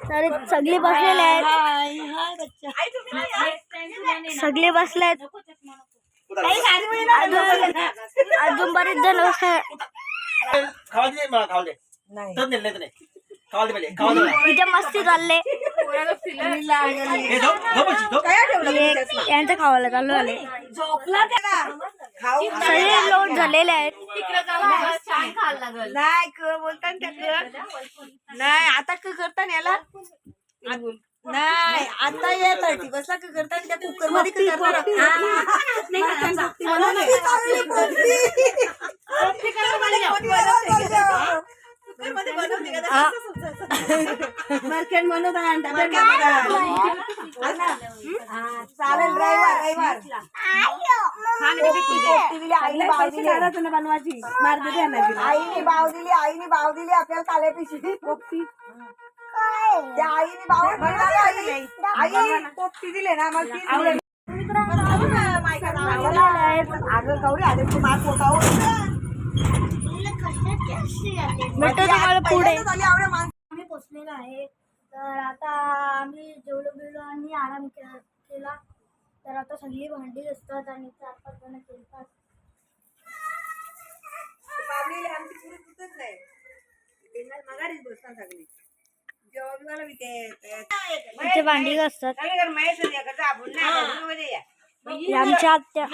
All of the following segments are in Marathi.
तर सगळे बसलेले आहेत, सगळे बसले आहेत. अजून बरेच जण इथे मस्ती चालले. यांचं खावायला चालू झाले. सगळे लोट झालेले आहेत. नाही बोलता नाही आता करता याला नाही आता येत बसला करता त्या कुकर मध्ये चालेल. रविवार बनवायची आईने भाव दिली आपल्याला काल्या पिशवी पोपटी आईने भाव आई पोपटी दिले ना मग अगं गौरी आले मार पोटावर पुढे आम्ही पोचलेलो आहे. तर आता आम्ही जेवलो आणि आराम केला. तर आता सगळी भांडी असतात आणि 4-5 जण खेळतात. इथे भांडी असतात. आमच्या आत्या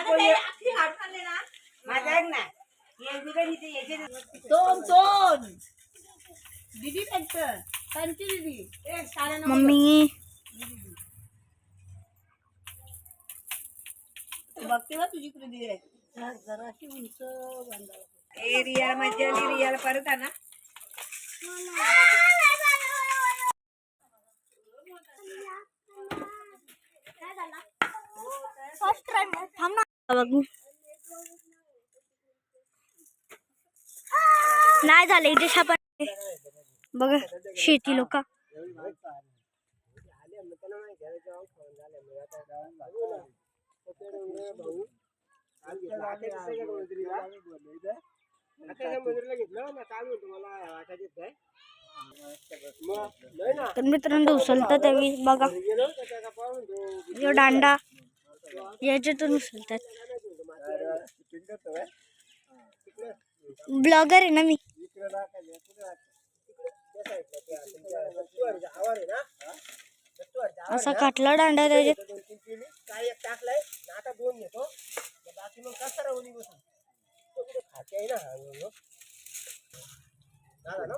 मम्मी बघते वा तुझी कृती आहे जराशी उंच रियाला मजा आली. रियाला परत आणा. नाही झाले इथे सापड बघा शेती लोक तर मित्रांनो उचलतात त्यावेळी बघा जो दांडा याच्यातून उचलतात. ब्लॉगर आहे ना मी. असा काटला दांडा त्याच्यात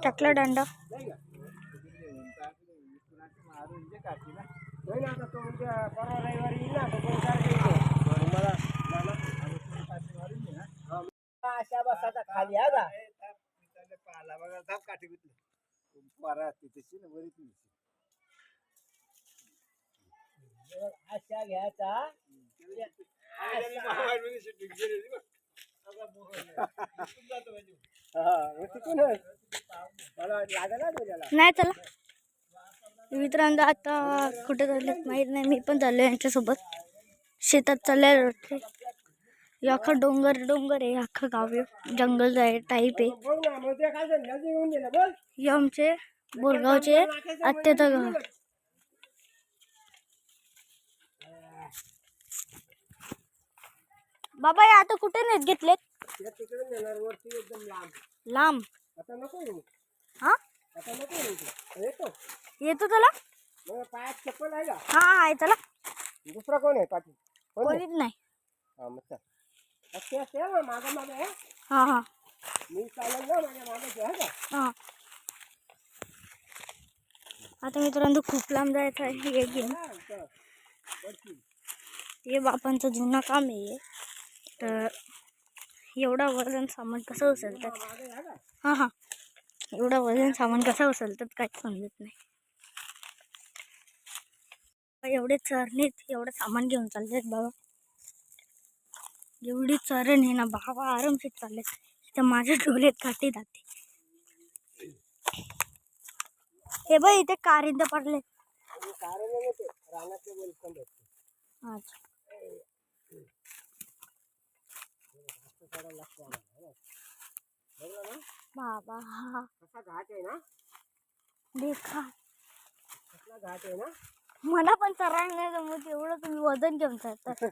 टाकला दांडा. खाली अशा घ्यायचा नाही चला मित्रांनो आता कुठे चालले माहित नाही. मी पण चाललोय यांच्यासोबत. शेतात चालले. अख्खा डोंगर आहे. अख्खा गाव जंगल आहे टाईप आहे. हे आमचे बोरगावचे आत्याचं घर. बाबा आता कुठे नेत घेतलेत लांब. हा येतो चला. पायात चप्पल आहे का? हा आहे चला. दुसरा कोण आहे पाठी? कोणीच नाही. हा हा मी चालेल ना माझ्या मागे आहे का? हा आता मित्रांनो खूप लांब जायचं आहे. हे घेऊन हे बापांचं जुनं काम आहे. तर एवढा वजन सामान कसं उचलतात. हा एवढा वजन सामान कसं उचलतात काहीच समजत नाही. एवढे चरणीत एवढं सामान घेऊन चाललेत बाबा. एवढी चरण आहे ना बाबा आरामशीर चाललेत. तर माझ्या डोळ्यात काठी जाते. हे बघ इथे कारिंद पडले. बाबा हा कसा घाट आहे ना, देखा कसला घाट आहे ना. मला पण चढायला नाही जमत एवढं तुम्ही वजन घेऊन जातात.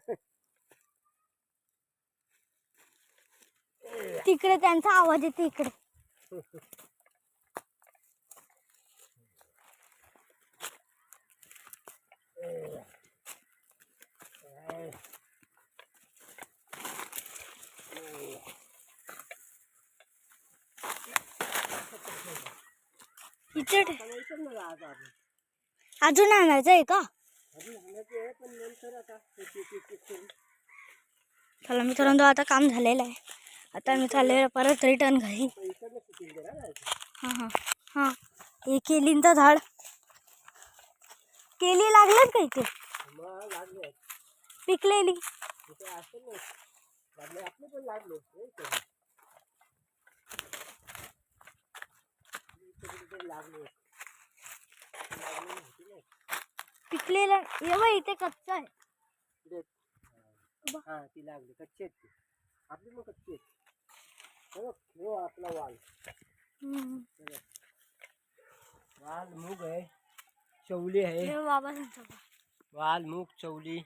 तिकडे त्यांचा आवाज येते इकडे. इथे अजून आणायचं आहे का? चला मित्रांनो आता काम झालेलं आहे. आता मी चालले परत रिटर्न घरी. हां हां हां हे केलींचं झाड केली लागलं का इथे पिकलेली. पिकलेला एवढा इथे कच्चा आहे. ती लागली कच्ची आहेत, आपली मग कच्ची आहेत. आपला वाल वाल मूग आहे, चवली आहे. बाबा सांगतो वाल मूग चवली.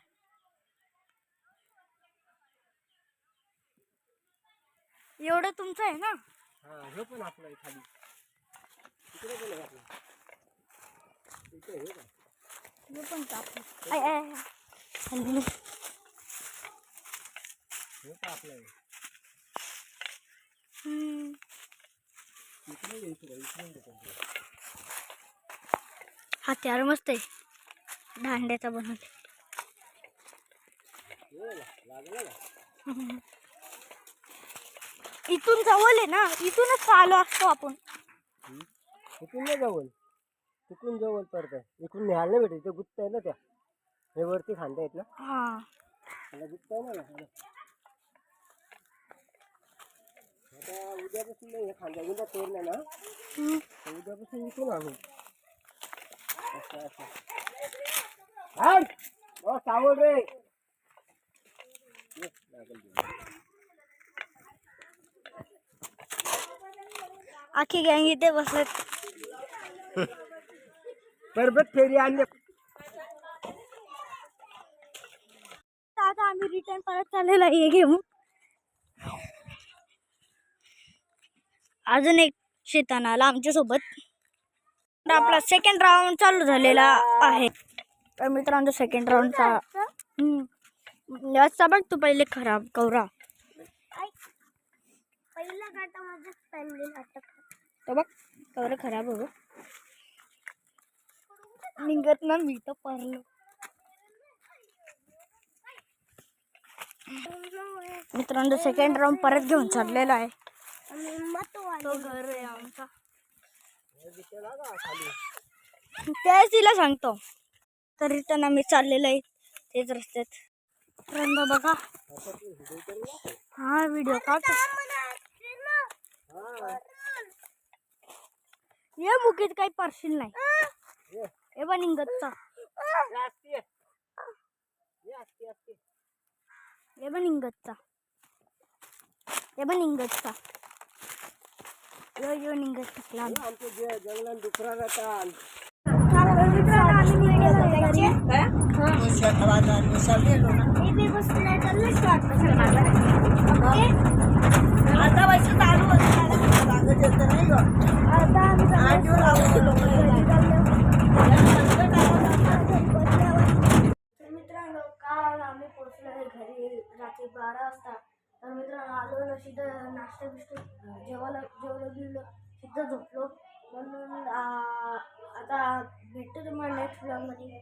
एवढं तुमचं आहे ना. हा हे पण आपलं आहे खाली. तिकडे पण आहे आपलं. इथे हे का हे पण कापलं आय आय हल्ली हे का आपलं आहे. हा त्यार मस्त आहे दांड्याचा बनवले. इथून जवळ आहे ना, इथूनच आलो असतो आपण. इथून नाही जवळ, तिकून जवळ पडत. इकडून न्यायला नाही भेटत, इथे गुत्त आहे ना. त्या हे वरती खांदे आहेत ना, हा त्याला गुत्त आहे ना. आता उद्यापासून नाही हे खांद्या गुंदा तोडल्या ना, उद्यापासून इथून आणू. असं असं सावड रे. आखी गँग इथे बसत. परबत फेरी आणले. आता आम्ही रिटर्न परत चाललेलो आहे घेऊन. अजून एक शेताना आला आमच्या सोबत. आपला सेकंड राऊंड चालू झालेला आहे. तर मित्रांनो सेकंड राऊंडचा रस्ता बघ तू पहिले खराब कवरा. पहिल्या घाटामध्ये फॅमिली नाटक तो बघ कवरा खराब हो निघत ना. मी तर परलो. मित्रांनो सेकंड राऊंड परत घेऊन चाललेला आहे. तो घर आहे आमचा. त्याच तिला सांगतो. तर रिटर्न आम्ही चाललेलो आहे तेच रस्त्यात. रंदा बघा हा व्हिडिओ काढतो. ये मुकीत काही पारशील नाही. हे पण इंगतचा हे पण इंगतचा हे पण इंगतचा यो निघत टाकला. आमच्या जंगलात डुकरा राहतात. आता वैसे चालू मित्रांनो काल आम्ही पोहोचलो आहे घरी रात्री 12 वाजता. तर मित्रांनो आलो तिथं नाश्ता बिष्ट जेवलं बिवलं तिथं झोपलो. म्हणून आता भेटतो तुम्हाला नेक्स्ट ब्लॉगमध्ये.